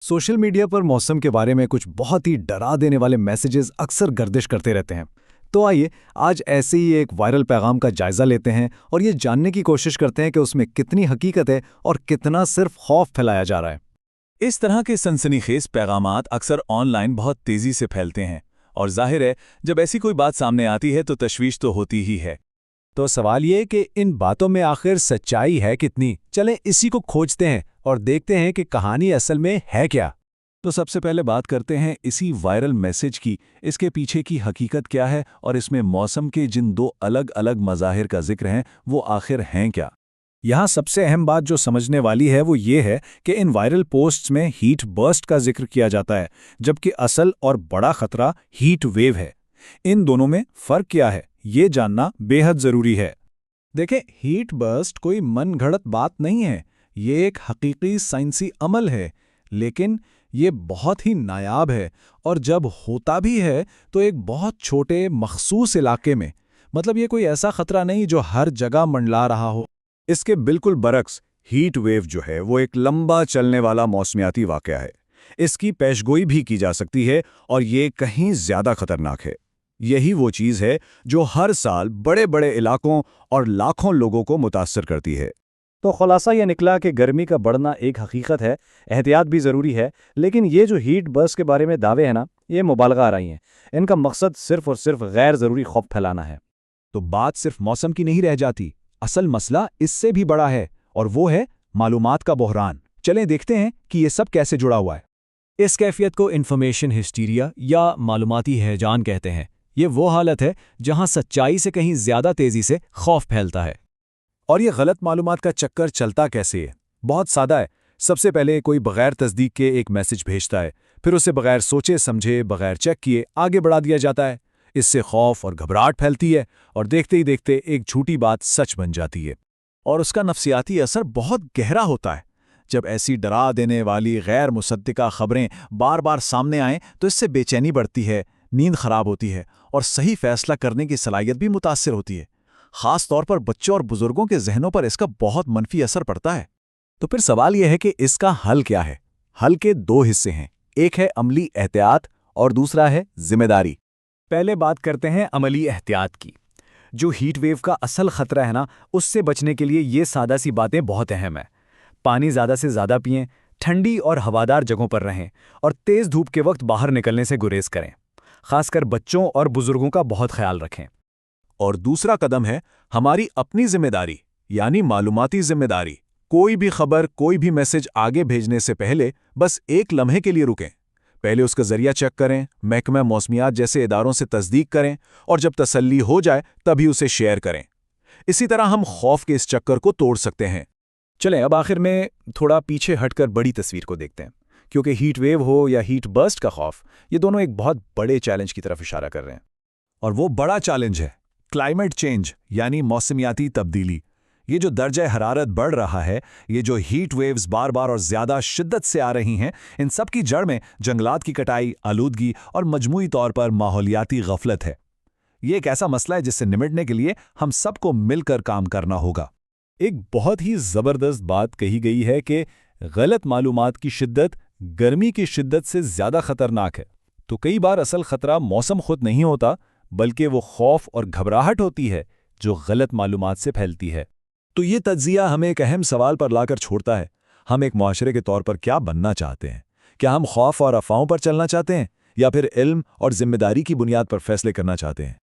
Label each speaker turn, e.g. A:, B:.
A: Social media पर मौसम के बारे में कुछ बहुत ही डरा देने वाले मैसेजेस अक्सर गर्दिश करते रहते हैं। तो आइए आज ऐसे ही एक वायरल पैगाम का जायजा लेते हैं और ये जानने की कोशिश करते हैं कि उसमें कितनी हकीकत है और कितना सिर्फ खौफ फैलाया जा रहा है।
B: इस तरह के सनसनीखेज पैगामात अक्सर ऑनलाइन बहुत तेजी से फैलते हैं और जाहिर है जब ऐसी कोई बात सामने आती है तो तशवीश तो होती ही है।
A: तो सवाल ये कि इन बातों में आखिर सच्चाई है कितनी? चलें इसी को खोजते हैं और देखते हैं कि कहानी असल में है क्या।
B: तो सबसे पहले बात करते हैं इसी वायरल मैसेज की, इसके पीछे की हकीकत क्या है और इसमें मौसम के जिन दो अलग अलग मज़ाहिर का जिक्र हैं वो आखिर हैं क्या।
A: यहाँ सबसे अहम बात जो समझने वाली है वो ये है कि इन वायरल पोस्ट्स में हीट बर्स्ट का जिक्र किया जाता है, जबकि असल और बड़ा खतरा हीट वेव है। इन दोनों में फ़र्क क्या है ये जानना बेहद ज़रूरी है। देखें, हीट बर्स्ट कोई मनगढ़ंत बात नहीं है, ये एक हकीकी साइंसी अमल है, लेकिन ये बहुत ही नायाब है और जब होता भी है तो एक बहुत छोटे मखसूस इलाके में। मतलब ये कोई ऐसा खतरा नहीं जो हर जगह मंडला रहा हो। इसके बिल्कुल बरक्स हीट वेव जो है वो एक लंबा चलने वाला मौसमियाती वाक़या है। इसकी पेशगोई भी की जा सकती है और ये कहीं ज़्यादा खतरनाक है। यही वो चीज़ है जो हर साल बड़े बड़े इलाकों और लाखों लोगों को मुतासर करती है। तो खुलासा यह निकला कि गर्मी का बढ़ना एक हकीकत है, एहतियात भी ज़रूरी है, लेकिन ये जो हीट बर्स्ट के बारे में दावे हैं ना, ये मुबालगा आ रही हैं। इनका मकसद सिर्फ और सिर्फ गैर ज़रूरी खौफ फैलाना है।
B: तो बात सिर्फ मौसम की नहीं रह जाती, असल मसला इससे भी बड़ा है और वो है मालूमात का बहरान। चलें देखते हैं कि ये सब कैसे जुड़ा हुआ है।
A: इस कैफियत को इन्फॉर्मेशन हिस्टीरिया या मालूमाती हैजान कहते हैं। ये वो हालत है जहां सच्चाई से कहीं ज़्यादा तेज़ी से खौफ फैलता है। और ये गलत मालूमात का चक्कर चलता कैसे है? बहुत सादा है। सबसे पहले कोई बगैर तस्दीक के एक मैसेज भेजता है, फिर उसे बगैर सोचे समझे, बगैर चेक किए आगे बढ़ा दिया जाता है। इससे खौफ और घबराहट फैलती है और देखते ही देखते एक झूठी बात सच बन जाती है।
B: और उसका नफ्सियाती असर बहुत गहरा होता है। जब ऐसी डरा देने वाली गैर मुसद्दिका खबरें बार बार सामने आएं तो इससे बेचैनी बढ़ती है, नींद खराब होती है और सही फैसला करने की सलाहियत भी मुतासिर होती है। ख़ास तौर पर बच्चों और बुजुर्गों के जहनों पर इसका बहुत मनफी असर पड़ता है।
A: तो फिर सवाल यह है कि इसका हल क्या है? हल के दो हिस्से हैं, एक है अमली एहतियात और दूसरा है जिम्मेदारी। पहले बात करते हैं अमली एहतियात की। जो हीट वेव का असल खतरा है ना, उससे बचने के लिए ये सादा सी बातें बहुत अहम है। पानी ज़्यादा से ज़्यादा पिएं, ठंडी और हवादार जगहों पर रहें और तेज़ धूप के वक्त बाहर निकलने से गुरेज करें। खासकर बच्चों और बुजुर्गों का बहुत ख्याल रखें।
B: और दूसरा कदम है हमारी अपनी जिम्मेदारी, यानी मालूमाती जिम्मेदारी। कोई भी खबर, कोई भी मैसेज आगे भेजने से पहले बस एक लम्हे के लिए रुकें। पहले उसका जरिया चेक करें, महकमा मौसमियात जैसे इदारों से तस्दीक करें और जब तसल्ली हो जाए तभी उसे शेयर करें। इसी तरह हम खौफ के इस चक्कर को तोड़ सकते हैं।
A: चलें अब आखिर में थोड़ा पीछे हटकर बड़ी तस्वीर को देखते हैं, क्योंकि हीट वेव हो या हीट बर्स्ट का खौफ, ये दोनों एक बहुत बड़े चैलेंज की तरफ इशारा कर रहे हैं।
B: और वो बड़ा चैलेंज है क्लाइमेट चेंज, यानी मौसमियाती तब्दीली। ये जो दर्जा हरारत बढ़ रहा है, ये जो हीट वेव्स बार बार और ज़्यादा शिद्दत से आ रही हैं, इन सब की जड़ में जंगलात की कटाई, आलूदगी और मजमूई तौर पर माहौलियाती गफलत है। ये एक ऐसा मसला है जिससे निपटने के लिए हम सबको मिलकर काम करना होगा।
A: एक बहुत ही ज़बरदस्त बात कही गई है कि गलत मालूमात की शिद्दत गर्मी की शिद्दत से ज़्यादा खतरनाक है। तो कई बार असल खतरा मौसम खुद नहीं होता, बल्कि वो खौफ और घबराहट होती है जो गलत मालूमात से फैलती है।
B: तो ये तज्जिया हमें एक अहम सवाल पर लाकर छोड़ता है। हम एक मुआशरे के तौर पर क्या बनना चाहते हैं? क्या हम खौफ और अफवाहों पर चलना चाहते हैं या फिर इल्म और जिम्मेदारी की बुनियाद पर फैसले करना चाहते हैं?